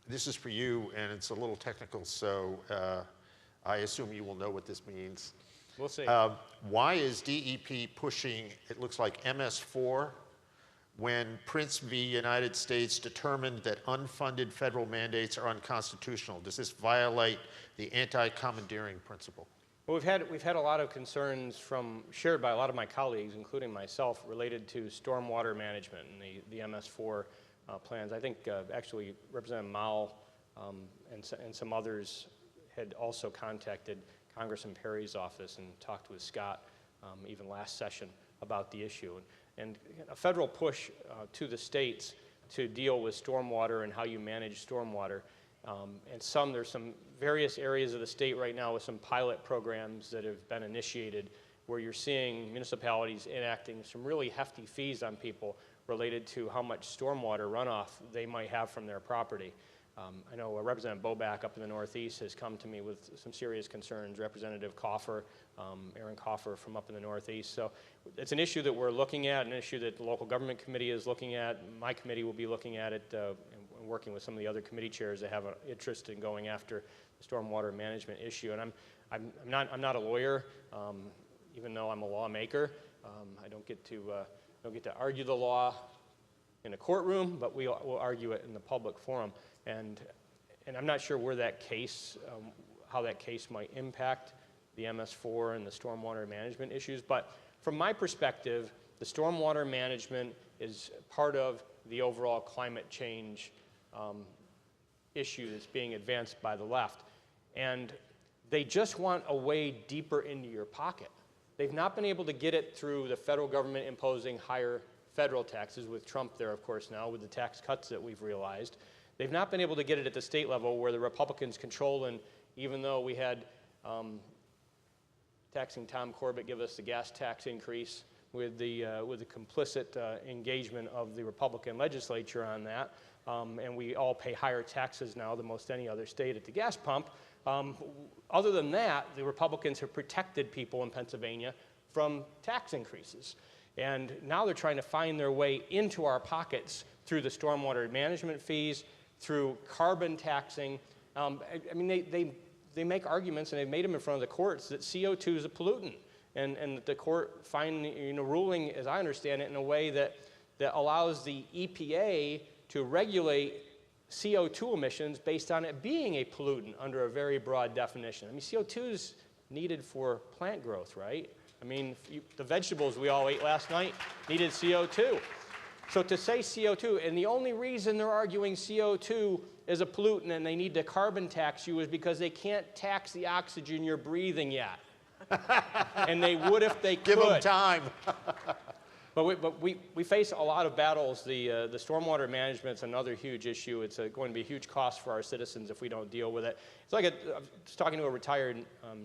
C: this is for you, and it's a little technical, so I assume you will know what this means.
G: We'll see.
C: Why is DEP pushing, it looks like MS4, when Prince v. United States determined that unfunded federal mandates are unconstitutional? Does this violate the anti-commandeering principle?
G: Well, we've had a lot of concerns shared by a lot of my colleagues, including myself, related to stormwater management and the MS4 plans. I think actually Representative Mao and some others had also contacted Congressman Perry's office and talked with Scott even last session about the issue. And a federal push to the states to deal with stormwater and how you manage stormwater. And there's some various areas of the state right now with some pilot programs that have been initiated where you're seeing municipalities enacting some really hefty fees on people related to how much stormwater runoff they might have from their property. I know Representative Boback up in the Northeast has come to me with some serious concerns, Representative Coffer, Aaron Coffer from up in the Northeast. So it's an issue that we're looking at, an issue that the local government committee is looking at. My committee will be looking at it and working with some of the other committee chairs that have an interest in going after the stormwater management issue. And I'm not a lawyer, even though I'm a lawmaker. I don't get to argue the law in a courtroom, but we'll argue it in the public forum. And I'm not sure where that case, how that case might impact the MS4 and the stormwater management issues. But from my perspective, the stormwater management is part of the overall climate change issue that's being advanced by the left. And they just want a way deeper into your pocket. They've not been able to get it through the federal government imposing higher federal taxes, with Trump there, of course, now, with the tax cuts that we've realized. They've not been able to get it at the state level where the Republicans control, and even though we had taxing Tom Corbett give us the gas tax increase with the complicit engagement of the Republican legislature on that, and we all pay higher taxes now than most any other state at the gas pump. Other than that, the Republicans have protected people in Pennsylvania from tax increases. And now they're trying to find their way into our pockets through the stormwater management fees, through carbon taxing. I mean, they make arguments, and they've made them in front of the courts, that CO2 is a pollutant. And the court ruling, as I understand it, in a way that allows the EPA to regulate CO2 emissions based on it being a pollutant under a very broad definition. I mean, CO2 is needed for plant growth, right? I mean, the vegetables we all ate last night needed CO2. So to say CO2, and the only reason they're arguing CO2 is a pollutant and they need to carbon tax you is because they can't tax the oxygen you're breathing yet. And they would if they could.
C: Give them time.
G: But we face a lot of battles. The stormwater management's another huge issue. It's going to be a huge cost for our citizens if we don't deal with it. It's like I was talking to a retired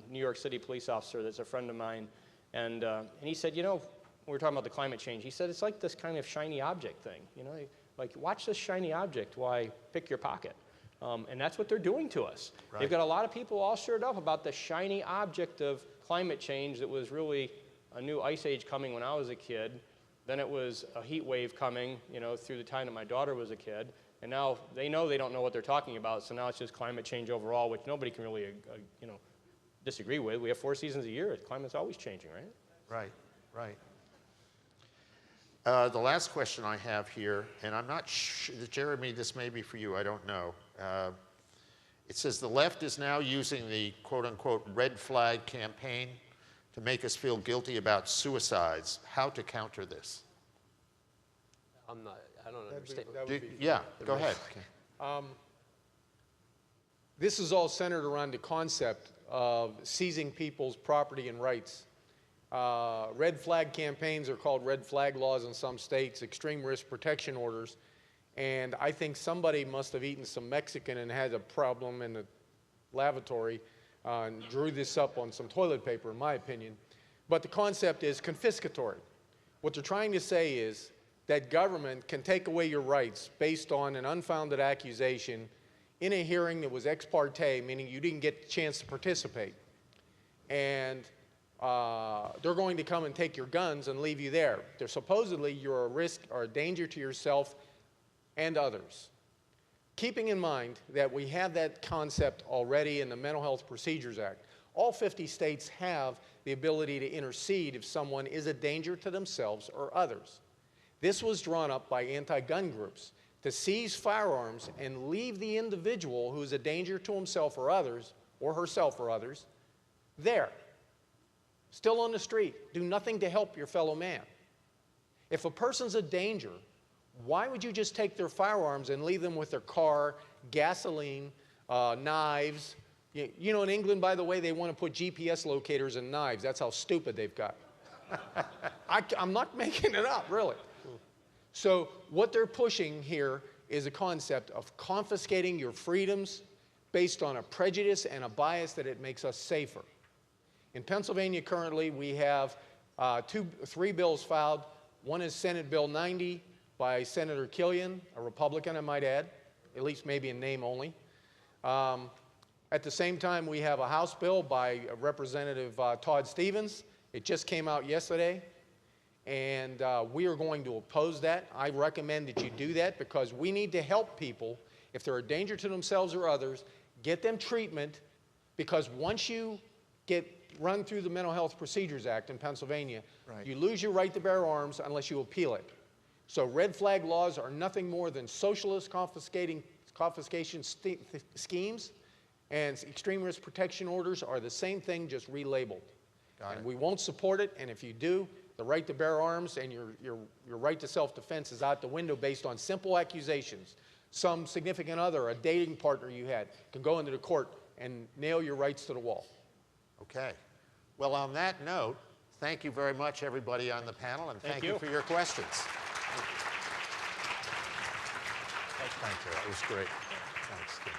G: New York City police officer that's a friend of mine, and he said, when we're talking about the climate change, he said it's like this kind of shiny object thing. Like watch this shiny object, why pick your pocket. And that's what they're doing to us. Right. They've got a lot of people all stirred up about the shiny object of climate change that was really a new ice age coming when I was a kid. Then it was a heat wave coming, through the time that my daughter was a kid. And now they know they don't know what they're talking about, so now it's just climate change overall, which nobody can really, disagree with. We have 4 seasons a year. The climate's always changing, right?
C: Right. The last question I have here, and I'm not sure, Jeremy, this may be for you, I don't know. It says the left is now using the quote-unquote red flag campaign to make us feel guilty about suicides. How to counter this?
E: I don't understand.
C: Yeah, go ahead.
F: This is all centered around the concept of seizing people's property and rights. Red flag campaigns are called red flag laws in some states, extreme risk protection orders. And I think somebody must have eaten some Mexican and had a problem in the lavatory and drew this up on some toilet paper, in my opinion. But the concept is confiscatory. What they're trying to say is that government can take away your rights based on an unfounded accusation in a hearing that was ex parte, meaning you didn't get the chance to participate. And they're going to come and take your guns and leave you there. They're supposedly you're a risk or a danger to yourself and others. Keeping in mind that we have that concept already in the Mental Health Procedures Act. All 50 states have the ability to intercede if someone is a danger to themselves or others. This was drawn up by anti-gun groups to seize firearms and leave the individual who is a danger to himself or others, or herself or others, there. Still on the street. Do nothing to help your fellow man. If a person's a danger, why would you just take their firearms and leave them with their car, gasoline, knives? In England, by the way, they want to put GPS locators in knives. That's how stupid they've got. I'm not making it up, really. So what they're pushing here is a concept of confiscating your freedoms based on a prejudice and a bias that it makes us safer. In Pennsylvania currently, we have 3 bills filed. One is Senate Bill 90 by Senator Killian, a Republican, I might add. at least maybe in name only. At the same time, we have a House bill by Representative Todd Stevens. It just came out yesterday, and we are going to oppose that. I recommend that you do that because we need to help people, if they're a danger to themselves or others, get them treatment, because once you get run through the Mental Health Procedures Act in Pennsylvania, you lose your right to bear arms unless you appeal it. So red flag laws are nothing more than socialist confiscation schemes, and extreme risk protection orders are the same thing, just relabeled. And we won't support it, and if you do, the right to bear arms and your right to self-defense is out the window based on simple accusations. Some significant other, a dating partner you had, can go into the court and nail your rights to the wall.
C: Okay. Well, on that note, thank you very much, everybody on the panel, and thank you for your questions. Thank you. That was great. Thanks, Tim.